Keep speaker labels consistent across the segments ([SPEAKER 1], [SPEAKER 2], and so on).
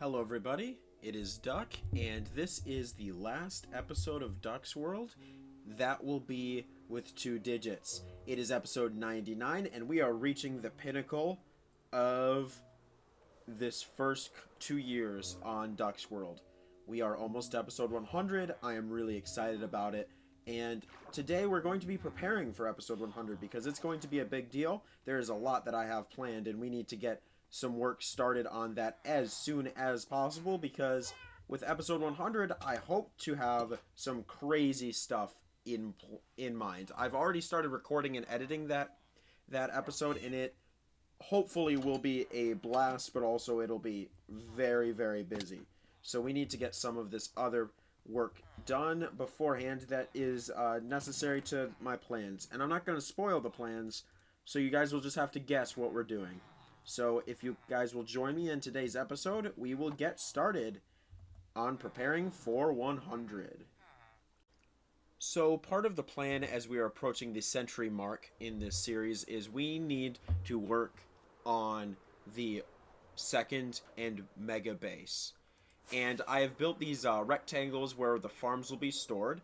[SPEAKER 1] Hello, everybody. It is Duck, and this is the last episode of Duck's World. That will be with two digits. It is episode 99, and we are reaching the pinnacle of this first 2 years on Duck's World. We are almost to episode 100. I am really excited about it. And today we're going to be preparing for episode 100 because it's going to be a big deal. There is a lot that I have planned, and we need to get some work started on that as soon as possible because with episode 100 I hope to have some crazy stuff in mind. I've already started recording and editing that episode, and it hopefully will be a blast, but also it'll be very, very busy. So we need to get some of this other work done beforehand that is necessary to my plans. And I'm not going to spoil the plans, so you guys will just have to guess what we're doing. So if you guys will join me in today's episode, we will get started on preparing for 100. So part of the plan as we are approaching the century mark in this series is we need to work on the second and mega base. And I have built these rectangles where the farms will be stored.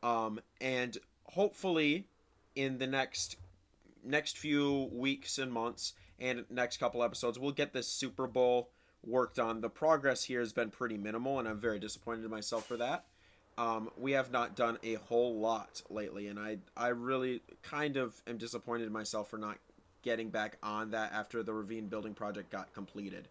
[SPEAKER 1] And hopefully in the next few weeks and months and next couple episodes, we'll get this Superbowl worked on. The progress here has been pretty minimal, and I'm very disappointed in myself for that. We have not done a whole lot lately, and I really kind of am disappointed in myself for not getting back on that after the ravine building project got completed.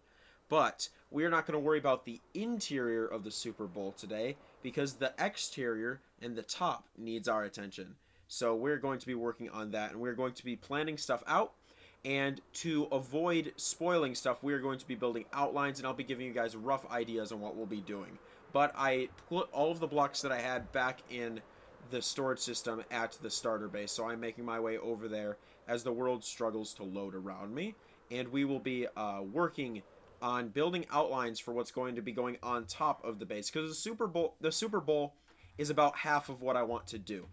[SPEAKER 1] But we are not going to worry about the interior of the Superbowl today because the exterior and the top needs our attention. So we're going to be working on that, and we're going to be planning stuff out. And to avoid spoiling stuff, we are going to be building outlines, and I'll be giving you guys rough ideas on what we'll be doing. But I put all of the blocks that I had back in the storage system at the starter base, so I'm making my way over there as the world struggles to load around me. And we will be working on building outlines for what's going to be going on top of the base, because the Super Bowl is about half of what I want to do.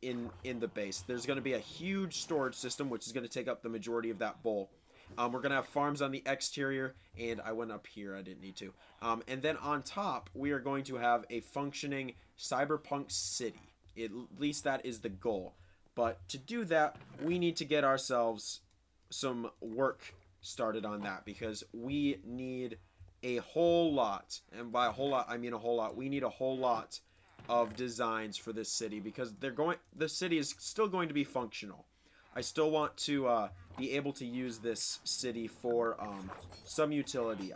[SPEAKER 1] In the base, there's going to be a huge storage system which is going to take up the majority of that bowl. We're going to have farms on the exterior, and I went up here, I didn't need to. And then on top we are going to have a functioning cyberpunk city. At least that is the goal. But to do that, we need to get ourselves some work started on that, because we need a whole lot, and by a whole lot I mean a whole lot. We need a whole lot of designs for this city, because the city is still going to be functional. I still want to be able to use this city for some utility.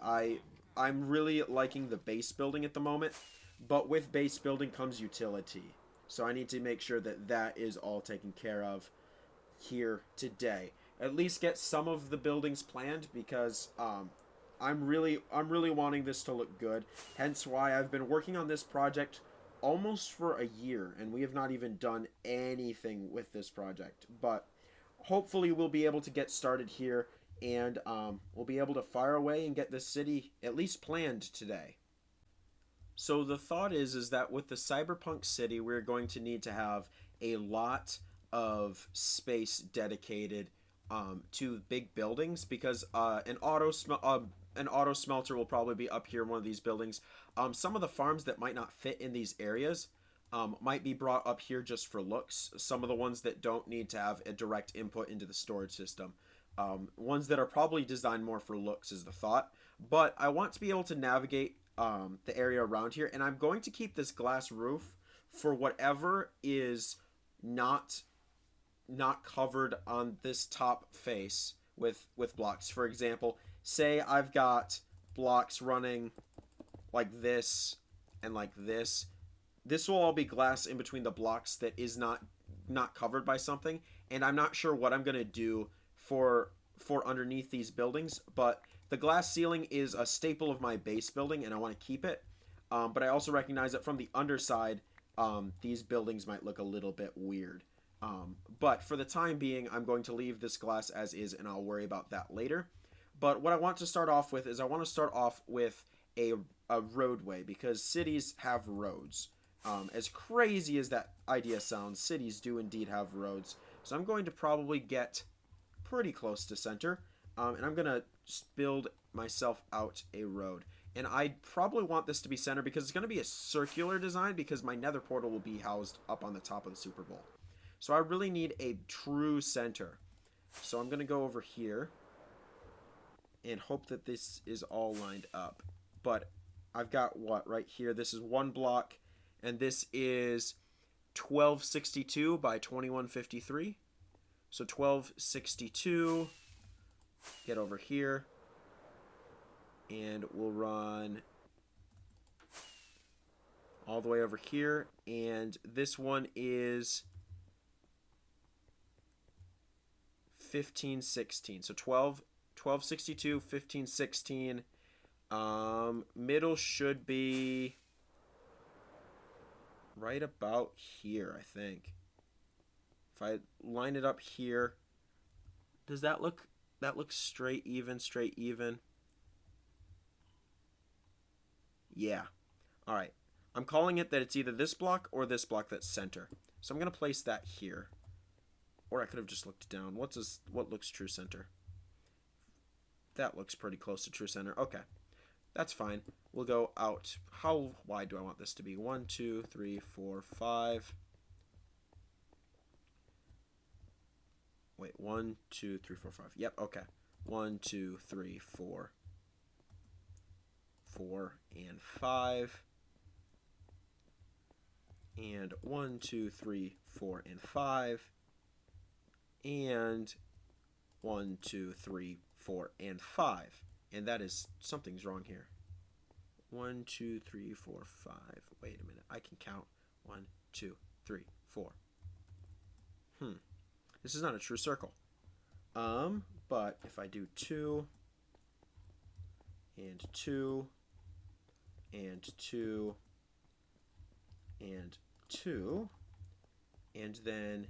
[SPEAKER 1] I'm really liking the base building at the moment, but with base building comes utility. So I need to make sure that that is all taken care of here today. At least get some of the buildings planned, because I'm really wanting this to look good. Hence why I've been working on this project almost for a year, and we have not even done anything with this project. But hopefully we'll be able to get started here, and we'll be able to fire away and get this city at least planned today. So the thought is that with the cyberpunk city, we're going to need to have a lot of space dedicated to big buildings, because an auto smelter will probably be up here in one of these buildings. Some of the farms that might not fit in these areas might be brought up here just for looks. Some of the ones that don't need to have a direct input into the storage system. Ones that are probably designed more for looks is the thought. But I want to be able to navigate the area around here, and I'm going to keep this glass roof for whatever is not covered on this top face with blocks. For example, say I've got blocks running like this and like this. This will all be glass in between the blocks that is not covered by something, and I'm not sure what I'm going to do for underneath these buildings, but the glass ceiling is a staple of my base building and I want to keep it. But I also recognize that from the underside, these buildings might look a little bit weird. But for the time being, I'm going to leave this glass as is, and I'll worry about that later. But what I want to start off with is I want to start off with a roadway, because cities have roads. As crazy as that idea sounds, cities do indeed have roads. So I'm going to probably get pretty close to center, and I'm going to build myself out a road. And I probably want this to be center because it's going to be a circular design because my nether portal will be housed up on the top of the Super Bowl. So I really need a true center. So I'm going to go over here and hope that this is all lined up. But I've got what right here? This is 1 block, and this is 1262 by 2153. So 1262, get over here, and we'll run all the way over here. And this one is 1516. So 1262, 1516. Middle should be right about here, I think. If I line it up here, does that look straight even? Yeah. All right. I'm calling it that it's either this block or this block that's center. So I'm going to place that here. Or I could have just looked down. What looks true center? That looks pretty close to true center. Okay. That's fine. We'll go out. How wide do I want this to be? 1, 2, 3, 4, 5. Wait, 1, 2, 3, 4, 5. Yep, okay. 1, 2, 3, 4. 4 and 5. And 1, 2, 3, 4, and 5. And 1, 2, 3, 4, and 5. And that is, something's wrong here. 1, 2, 3, 4, 5. Wait a minute. I can count. 1, 2, 3, 4. This is not a true circle. But if I do 2 and 2 and 2 and 2 and then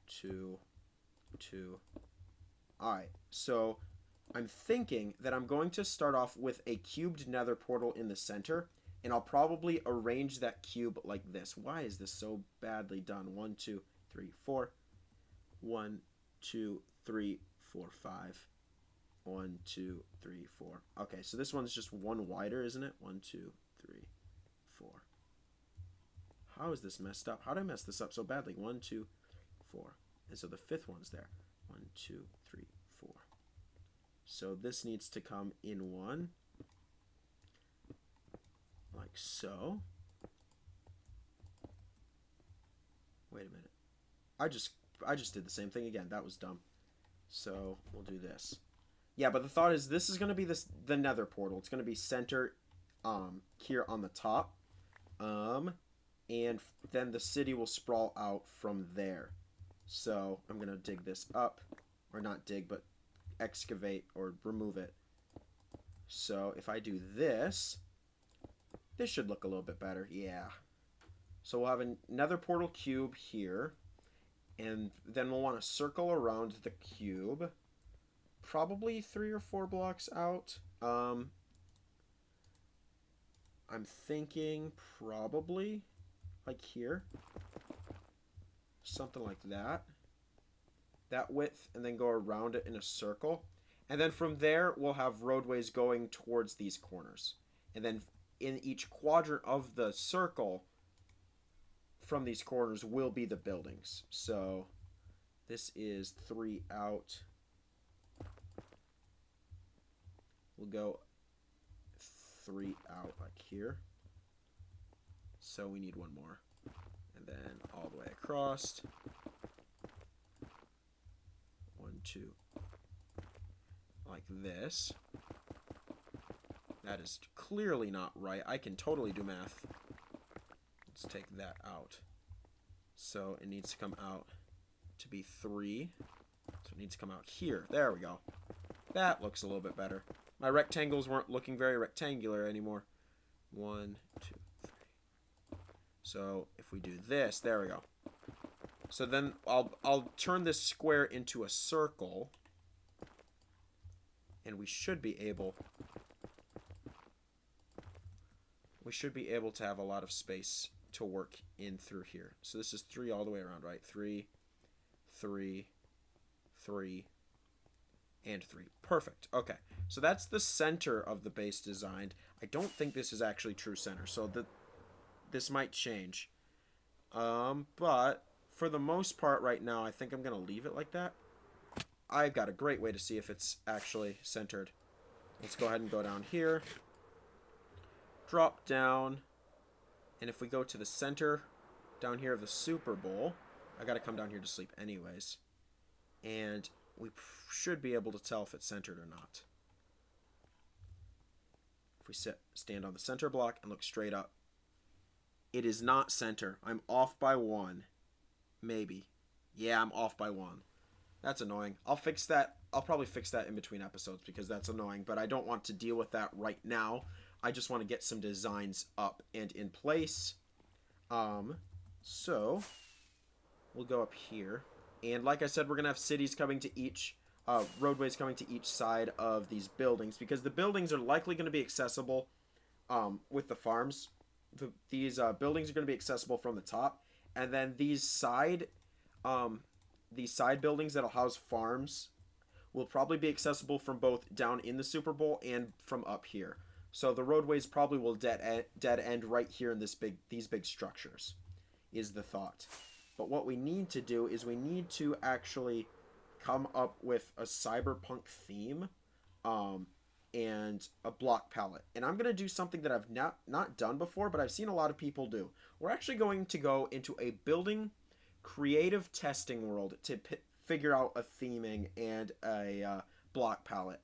[SPEAKER 1] 2, 2. All right. So I'm thinking that I'm going to start off with a cubed nether portal in the center, and I'll probably arrange that cube like this. Why is this so badly done? 1, 2, 3, 4. 1, 2, 3, 4, 5. 1, 2, 3, 4. Okay, so this one's just one wider, isn't it? 1, 2, 3, 4. How is this messed up? How did I mess this up so badly? 1, 2, 4. And so the fifth one's there. 1, 2, 3, 4. So this needs to come in one, like so. Wait a minute. I just did the same thing again. That was dumb. So we'll do this. Yeah, but the thought is this is going to be the nether portal. It's going to be center here on the top. And then the city will sprawl out from there. So I'm going to dig this up. Or not dig, but excavate or remove it. So if I do this, this should look a little bit better. Yeah. So we'll have a nether portal cube here. And then we'll want to circle around the cube. Probably 3 or 4 blocks out. I'm thinking probably like here. Something like that. That width, and then go around it in a circle. And then from there, we'll have roadways going towards these corners. And then in each quadrant of the circle, from these corners will be the buildings. So this is 3 out. We'll go 3 out like here. So we need one more. And then all the way across. 1, 2. Like this. That is clearly not right. I can totally do math. Let's take that out. So it needs to come out to be 3. So it needs to come out here. There we go. That looks a little bit better. My rectangles weren't looking very rectangular anymore. 1, 2, 3. So if we do this, there we go. So then I'll turn this square into a circle. And we should be able to have a lot of space to work in through here. So this is 3 all the way around, right? 3, 3, 3, and 3. Perfect. Okay. So that's the center of the base designed. I don't think this is actually true center, so this might change. But for the most part right now, I think I'm going to leave it like that. I've got a great way to see if it's actually centered. Let's go ahead and go down here. Drop down. And if we go to the center down here of the Superbowl, I got to come down here to sleep anyways. And we should be able to tell if it's centered or not. If we stand on the center block and look straight up, it is not center. I'm off by 1. Maybe. Yeah, I'm off by 1. That's annoying. I'll fix that. I'll probably fix that in between episodes because that's annoying, but I don't want to deal with that right now. I just want to get some designs up and in place. So we'll go up here. And like I said, we're going to have cities coming to each, roadways coming to each side of these buildings because the buildings are likely going to be accessible with the farms. These buildings are going to be accessible from the top. And then these side buildings that'll house farms will probably be accessible from both down in the Superbowl and from up here. So the roadways probably will dead end right here in these big structures, is the thought. But what we need to do is we need to actually come up with a cyberpunk theme and a block palette. And I'm going to do something that I've not done before, but I've seen a lot of people do. We're actually going to go into a building creative testing world to figure out a theming and a block palette.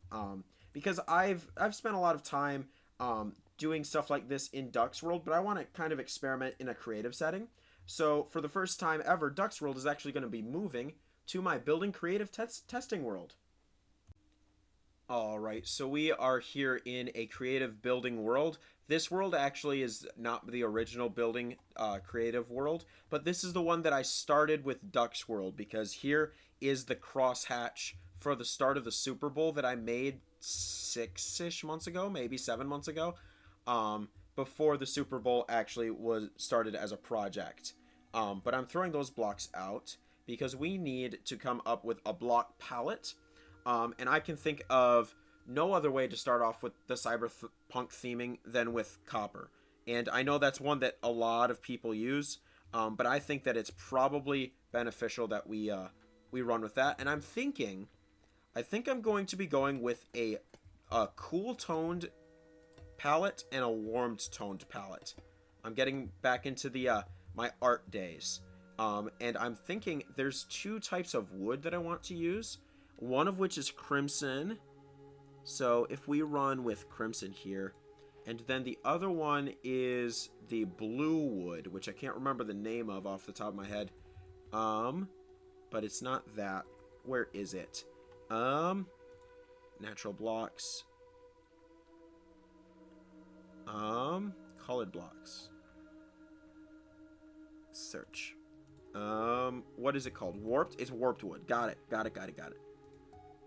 [SPEAKER 1] Because I've spent a lot of time doing stuff like this in Duck's World, but I want to kind of experiment in a creative setting. So for the first time ever, Duck's World is actually going to be moving to my building creative testing world. Alright, so we are here in a creative building world. This world actually is not the original building creative world, but this is the one that I started with Duck's World because here is the crosshatch for the start of the Superbowl that I made 6-ish months ago, maybe 7 months ago, before the Superbowl actually was started as a project. But I'm throwing those blocks out because we need to come up with a block palette. And I can think of no other way to start off with the cyberpunk theming than with copper. And I know that's one that a lot of people use, but I think that it's probably beneficial that we run with that. And I think I'm going to be going with a cool toned palette and a warmed toned palette. I'm getting back into the my art days. And I'm thinking there's 2 types of wood that I want to use. One of which is crimson. So if we run with crimson here, and then the other one is the blue wood, which I can't remember the name of off the top of my head. But it's not that. Where is it? Natural blocks. Colored blocks. Search. What is it called? Warped? It's warped wood. Got it.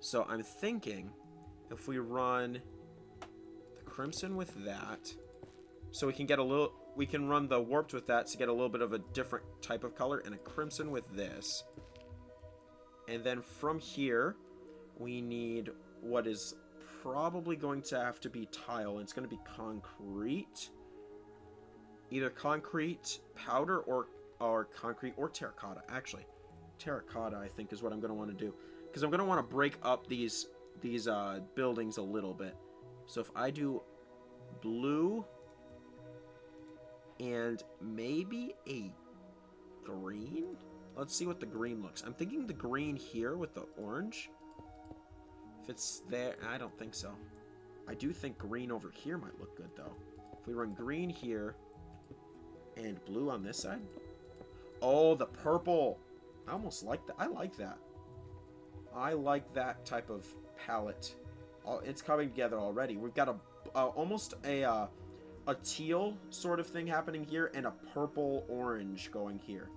[SPEAKER 1] So I'm thinking if we run the crimson with that, so we can run the warped with that to get a little bit of a different type of color, and a crimson with this. And then from here, we need what is probably going to have to be tile, and it's going to be concrete. Either concrete powder or concrete or terracotta. Actually, terracotta I think is what I'm going to want to do. Because I'm going to want to break up these buildings a little bit. So if I do blue and maybe a green? Let's see what the green looks. I'm thinking the green here with the orange. If it's there, I don't think so. I do think green over here might look good though. If we run green here and blue on this side. Oh, the purple. I almost like that. I like that. I like that type of palette. It's coming together already. We've got almost a teal sort of thing happening here and a purple orange going here.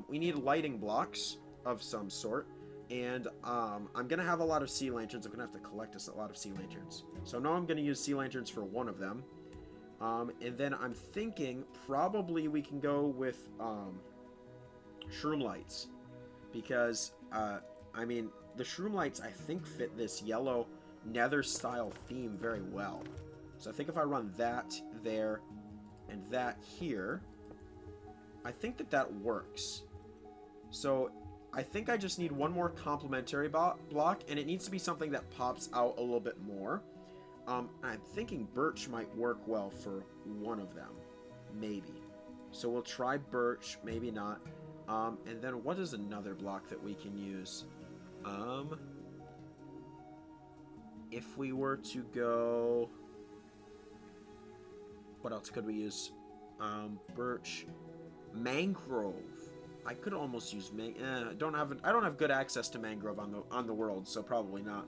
[SPEAKER 1] We need lighting blocks of some sort, and I'm gonna have a lot of sea lanterns. I'm gonna have to collect us a lot of sea lanterns. So now I'm gonna use sea lanterns for one of them, and then I'm thinking probably we can go with shroom lights, because I mean, the shroom lights, I think, fit this yellow nether style theme very well. So I think if I run that there and that here, I think that works. So I think I just need one more complementary block, and it needs to be something that pops out a little bit more. I'm thinking birch might work well for one of them, maybe. So we'll try birch, maybe not. And then what is another block that we can use? If we were to go, what else could we use? Birch, mangrove. I could almost use I don't have good access to mangrove on the world, so probably not.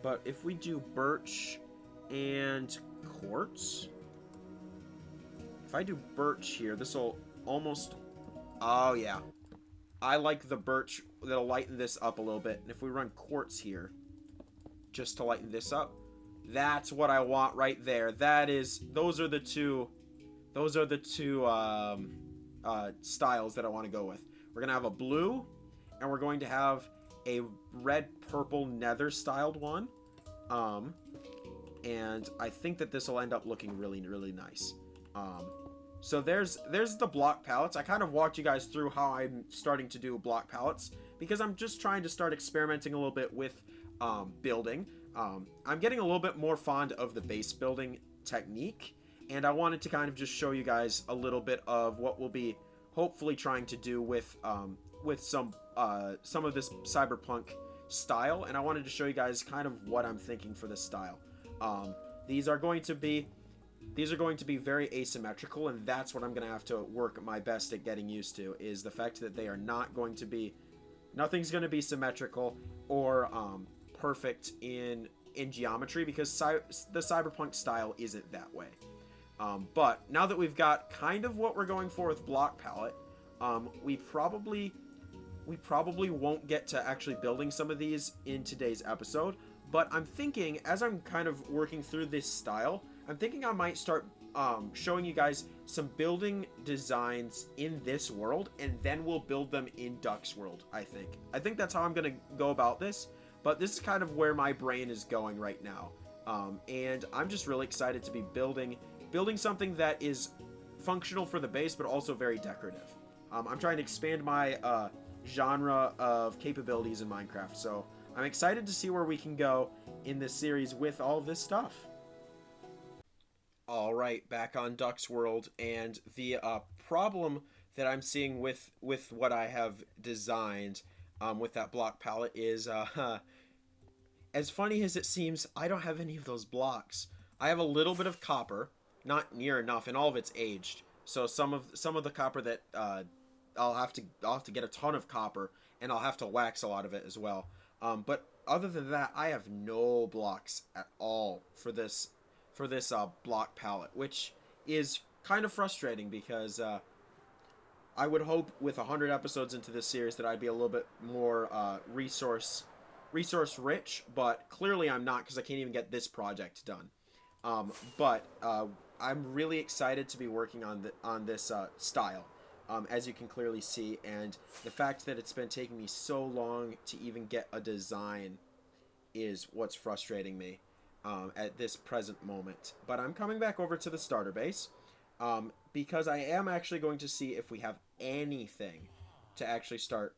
[SPEAKER 1] But if we do birch and quartz, if I do birch here, this will almost. Oh yeah, I like the birch. That'll lighten this up a little bit. And if we run quartz here, just to lighten this up, that's what I want right there. Those are the two styles that I want to go with. We're gonna have a blue, and we're going to have a red purple nether styled one, and I think that this will end up looking really, really nice. So there's the block palettes. I kind of walked you guys through how I'm starting to do block palettes because I'm just trying to start experimenting a little bit with building. I'm getting a little bit more fond of the base building technique, and I wanted to kind of just show you guys a little bit of what we'll be hopefully trying to do with some of this cyberpunk style, and I wanted to show you guys kind of what I'm thinking for this style. These are going to be very asymmetrical, and that's what I'm going to have to work my best at getting used to, is the fact that they are not going to be, nothing's going to be symmetrical or perfect in geometry, because the cyberpunk style isn't that way. But now that we've got kind of what we're going for with block palette, we probably won't get to actually building some of these in today's episode, but I'm thinking, as I'm kind of working through this style, I'm thinking I might start showing you guys some building designs in this world, and then we'll build them in Duck's world, I think that's how I'm going to go about this, but this is kind of where my brain is going right now. And I'm just really excited to be building something that is functional for the base, but also very decorative. I'm trying to expand my genre of capabilities in Minecraft, so I'm excited to see where we can go in this series with all of this stuff. Alright, back on Duck's World, and the problem that I'm seeing with what I have designed with that block palette is, as funny as it seems, I don't have any of those blocks. I have a little bit of copper, not near enough, and all of it's aged. So some of the copper that I'll have to get a ton of copper, and I'll have to wax a lot of it as well. But other than that, I have no blocks at all for this block palette, which is kind of frustrating because I would hope with 100 episodes into this series that I'd be a little bit more resource rich, but clearly I'm not, because I can't even get this project done. But I'm really excited to be working on this style, as you can clearly see, and the fact that it's been taking me so long to even get a design is what's frustrating me at this present moment. But I'm coming back over to the starter base because I am actually going to see if we have anything to actually start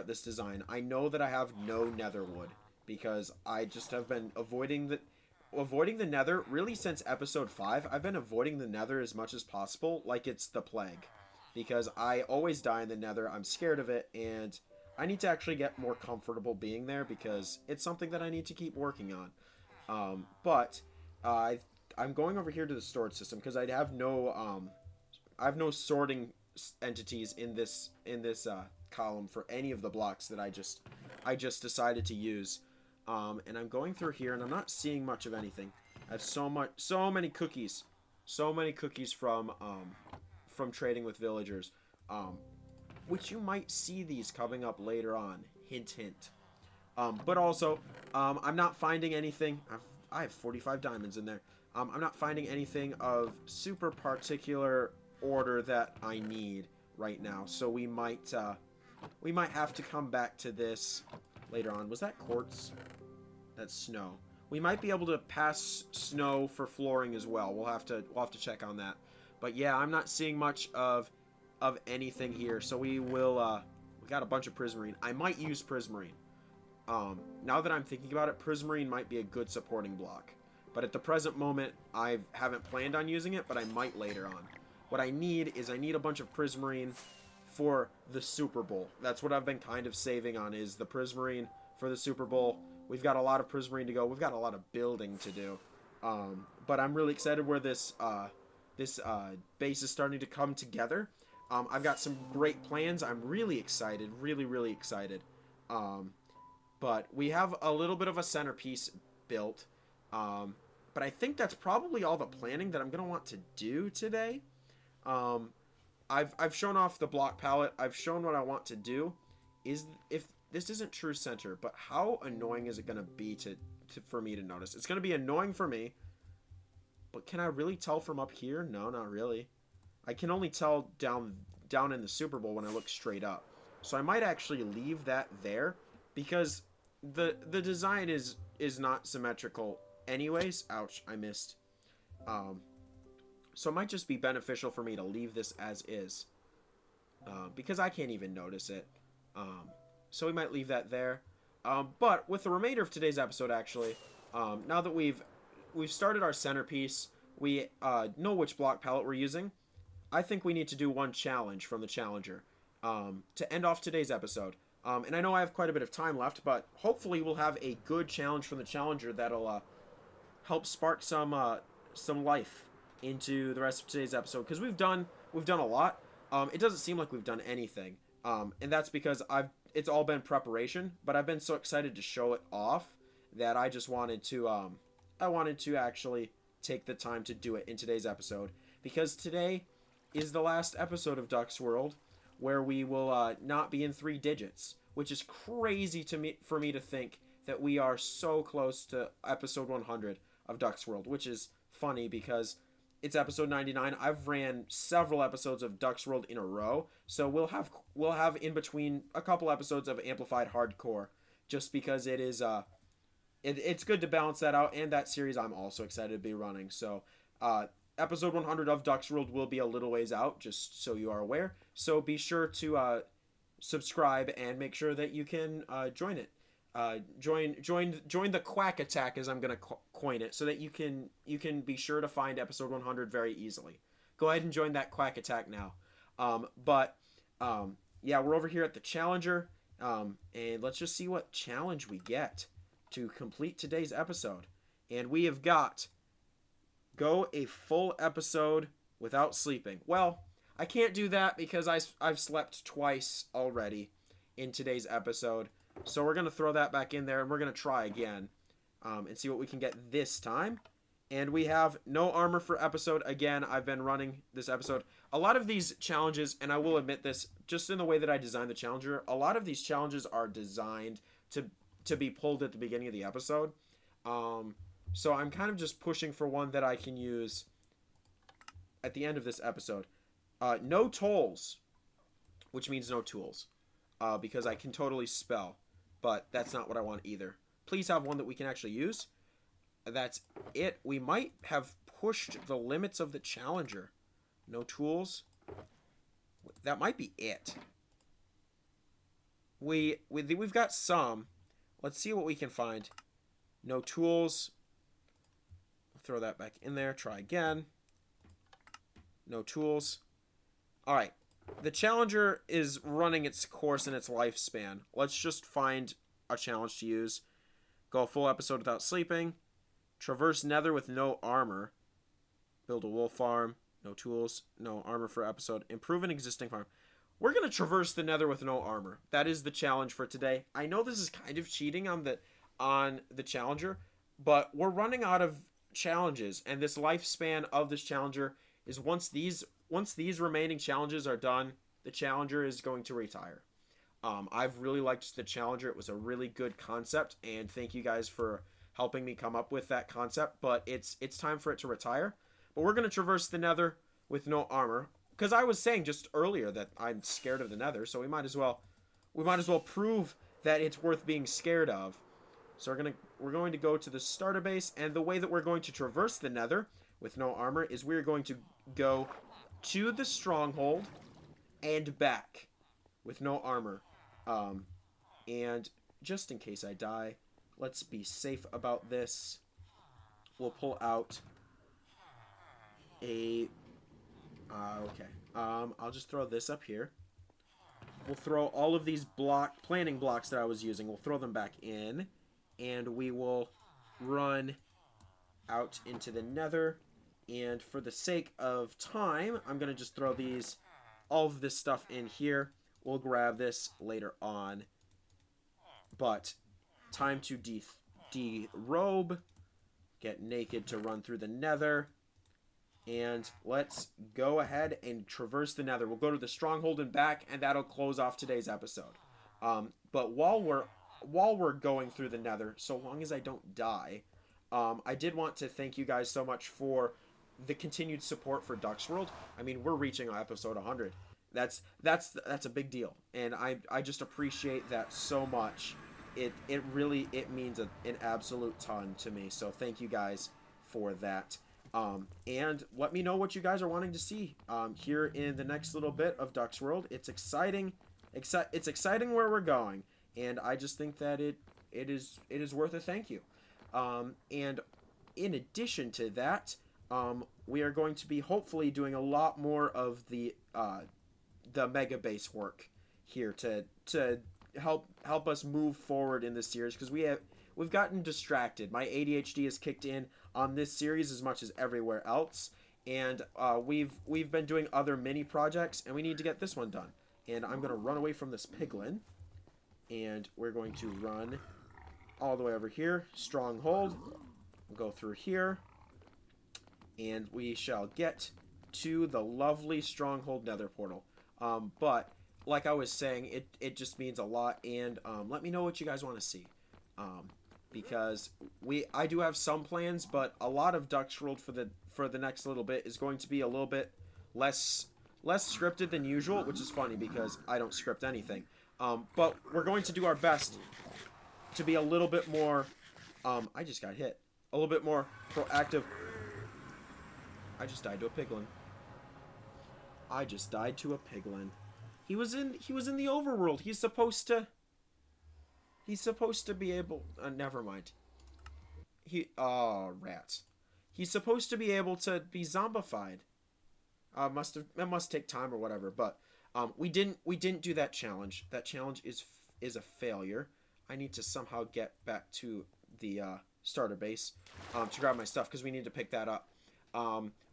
[SPEAKER 1] this design. I know that I have no nether wood because I just have been avoiding the nether really since episode 5. I've been avoiding the nether as much as possible, like it's the plague, because I always die in the nether. I'm scared of it, and I need to actually get more comfortable being there because it's something that I need to keep working on. But I'm going over here to the storage system because I have no sorting entities in this column for any of the blocks that I just decided to use. And I'm going through here, and I'm not seeing much of anything. I have so many cookies from trading with villagers, which you might see these coming up later on. Hint, hint. But also, I'm not finding anything. I have 45 diamonds in there. I'm not finding anything of super particular order that I need right now. So we might have to come back to this later on. Was that quartz? That's snow. We might be able to pass snow for flooring as well. We'll have to check on that. But yeah, I'm not seeing much of anything here. So we will we got a bunch of prismarine. I might use prismarine. Now that I'm thinking about it, prismarine might be a good supporting block. But at the present moment, I haven't planned on using it, but I might later on. What I need is I need a bunch of prismarine for the Super Bowl. That's what I've been kind of saving on, is the prismarine for the Super Bowl. We've got a lot of prismarine to go. We've got a lot of building to do. But I'm really excited where this base is starting to come together. I've got some great plans. I'm really excited. Really, really excited. But we have a little bit of a centerpiece built. But I think that's probably all the planning that I'm going to want to do today. I've shown off the block palette. I've shown what I want to do. If this isn't true center, but how annoying is it going to be for me to notice? It's going to be annoying for me. But can I really tell from up here? No, not really. I can only tell down in the Super Bowl when I look straight up. So I might actually leave that there because the design is not symmetrical anyways. Ouch, I missed. So it might just be beneficial for me to leave this as is. Because I can't even notice it. So we might leave that there. But with the remainder of today's episode, actually, now that we've started our centerpiece, we know which block palette we're using. I think we need to do one challenge from the Challenger to end off today's episode. And I know I have quite a bit of time left, but hopefully we'll have a good challenge from the Challenger that'll help spark some life into the rest of today's episode. Because we've done a lot. It doesn't seem like we've done anything, and that's because it's all been preparation. But I've been so excited to show it off that I just wanted to actually take the time to do it in today's episode, because today is the last episode of Duck's World where we will not be in 3 digits, which is crazy for me to think that we are so close to episode 100 of Duck's World, which is funny because it's episode 99. I've ran several episodes of Duck's World in a row, so we'll have in between a couple episodes of Amplified Hardcore, just because it is it's good to balance that out, and that series I'm also excited to be running. So episode 100 of Duck's World will be a little ways out, just so you are aware. So be sure to subscribe and make sure that you can join it. Join the Quack Attack, as I'm gonna coin it, so that you can be sure to find episode 100 very easily. Go ahead and join that Quack Attack now. Yeah, we're over here at the Challenger, and let's just see what challenge we get to complete today's episode. And we have got go a full episode without sleeping. Well, I can't do that because I've slept twice already in today's episode. So we're going to throw that back in there, and we're going to try again and see what we can get this time. And we have no armor for episode. Again, I've been running this episode. A lot of these challenges, and I will admit this, just in the way that I designed the Challenger, a lot of these challenges are designed to be pulled at the beginning of the episode. So I'm kind of just pushing for one that I can use at the end of this episode. No tolls, which means no tools, because I can totally spell, but that's not what I want either. Please have one that we can actually use. That's it. We might have pushed the limits of the Challenger. No tools. That might be it. We've got some. Let's see what we can find. No tools. Throw that back in there. Try again. No tools. All right. The Challenger is running its course in its lifespan. Let's just find a challenge to use. Go a full episode without sleeping. Traverse Nether with no armor. Build a wool farm. No tools. No armor for episode. Improve an existing farm. We're going to traverse the Nether with no armor. That is the challenge for today. I know this is kind of cheating on the Challenger, but we're running out of challenges, and this lifespan of this Challenger is once these remaining challenges are done, the Challenger is going to retire. I've really liked the Challenger. It was a really good concept, and thank you guys for helping me come up with that concept, but it's time for it to retire. But we're going to traverse the Nether with no armor, because I was saying just earlier that I'm scared of the Nether, so we might as well prove that it's worth being scared of. So we're going to go to the starter base, and the way that we're going to traverse the Nether with no armor is we're going to go to the stronghold and back with no armor. Um, and just in case I die, let's be safe about this. We'll pull out a okay. I'll just throw this up here. We'll throw all of these planning blocks that I was using. We'll throw them back in, and we will run out into the Nether. And for the sake of time, I'm gonna just throw all of this stuff in here. We'll grab this later on. But time to derobe, get naked to run through the Nether. And let's go ahead and traverse the Nether. We'll go to the stronghold and back, and that'll close off today's episode. But while we're going through the Nether, so long as I don't die, I did want to thank you guys so much for the continued support for Ducks World. I mean, we're reaching episode 100. That's a big deal, and I just appreciate that so much. It really means an absolute ton to me. So thank you guys for that. And let me know what you guys are wanting to see here in the next little bit of Ducks World. It's exciting. It's exciting where we're going, and I just think that it is worth a thank you. And in addition to that, we are going to be hopefully doing a lot more of the mega base work here to help us move forward in this series, because we've gotten distracted. My ADHD has kicked in on this series as much as everywhere else, and we've been doing other mini projects, and we need to get this one done. And I'm gonna run away from this piglin, and we're going to run all the way over here. Stronghold. We'll go through here, and we shall get to the lovely stronghold Nether portal. But like I was saying, it just means a lot, and let me know what you guys want to see. Because I do have some plans, but a lot of Ducks World for the next little bit is going to be a little bit less scripted than usual, which is funny because I don't script anything. But we're going to do our best to be a little bit more. I just got hit. A little bit more proactive. I just died to a piglin. I just died to a piglin. He was in the overworld. He's supposed to be able... never mind. Rats. He's supposed to be able to be zombified. It must take time or whatever, but we didn't do that challenge. That challenge is a failure. I need to somehow get back to the starter base to grab my stuff, because we need to pick that up.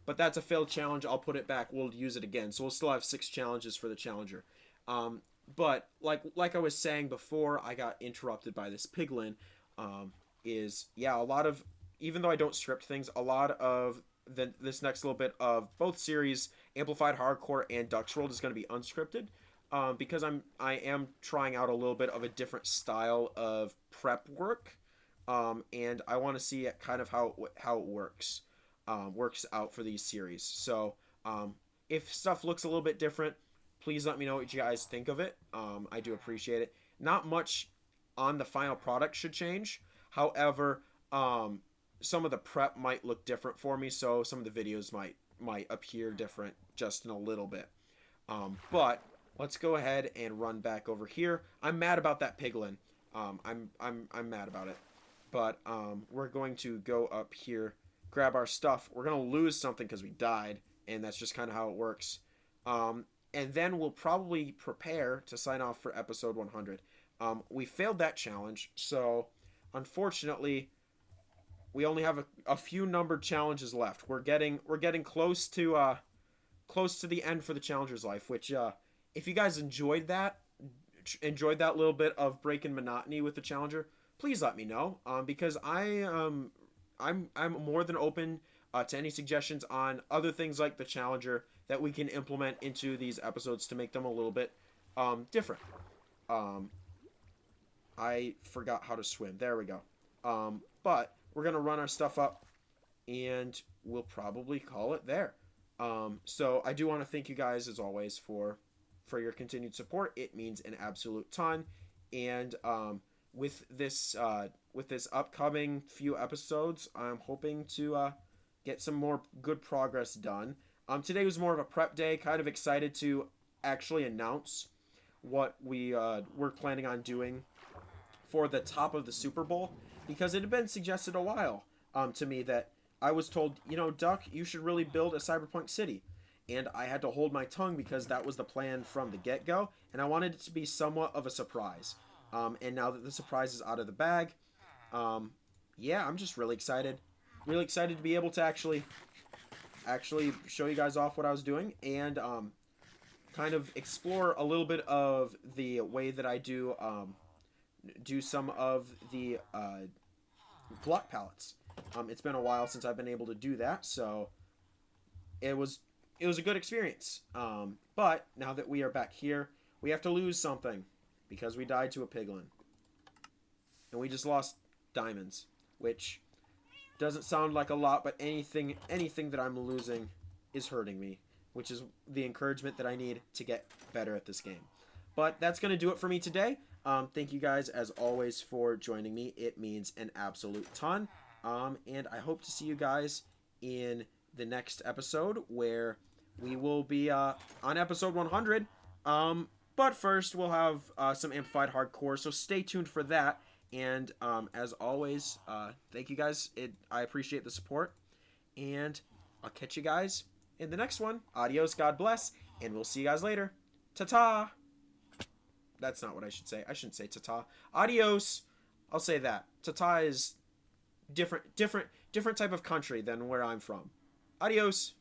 [SPEAKER 1] But that's a failed challenge. I'll put it back. We'll use it again. So we'll still have 6 challenges for the challenger. But like I was saying before, I got interrupted by this piglin. A lot of, even though I don't script things, a lot of this next little bit of both series, Amplified Hardcore and Ducks World, is going to be unscripted. Because I am trying out a little bit of a different style of prep work. And I want to see kind of how it works out for these series. So if stuff looks a little bit different, please let me know what you guys think of it. I do appreciate it. Not much on the final product should change. However, some of the prep might look different for me, so some of the videos might appear different just in a little bit. But let's go ahead and run back over here. I'm mad about that piglin. I'm mad about it. But we're going to go up here, grab our stuff. We're going to lose something because we died, and that's just kind of how it works. And then we'll probably prepare to sign off for episode 100. We failed that challenge, so unfortunately, we only have a few numbered challenges left. We're getting close to the end for the challenger's life. Which, if you guys enjoyed that little bit of breaking monotony with the challenger, please let me know. Because I'm more than open to any suggestions on other things like the challenger that we can implement into these episodes to make them a little bit different. I forgot how to swim. There we go. But we're going to run our stuff up, and we'll probably call it there. So I do want to thank you guys, as always, for your continued support. It means an absolute ton. And with this with this upcoming few episodes, I'm hoping to get some more good progress done. Today was more of a prep day. Kind of excited to actually announce what we're planning on doing for the top of the Super Bowl, because it had been suggested a while to me that I was told, Duck, you should really build a cyberpunk city. And I had to hold my tongue because that was the plan from the get-go, and I wanted it to be somewhat of a surprise. And now that the surprise is out of the bag, yeah, I'm just really excited. Really excited to be able to actually show you guys off what I was doing, and kind of explore a little bit of the way that I do some of the glut palettes. It's been a while since I've been able to do that, so it was a good experience. But now that we are back here, we have to lose something because we died to a piglin, and we just lost diamonds, which doesn't sound like a lot, but anything that I'm losing is hurting me, which is the encouragement that I need to get better at this game. But that's going to do it for me today. Thank you guys, as always, for joining me. It means an absolute ton. And I hope to see you guys in the next episode, where we will be on episode 100. But first, we'll have some Amplified Hardcore, so stay tuned for that. And as always, thank you guys. I appreciate the support. And I'll catch you guys in the next one. Adios, God bless, and we'll see you guys later. Ta-ta! That's not what I should say. I shouldn't say ta-ta. Adios! I'll say that. Ta-ta is different type of country than where I'm from. Adios!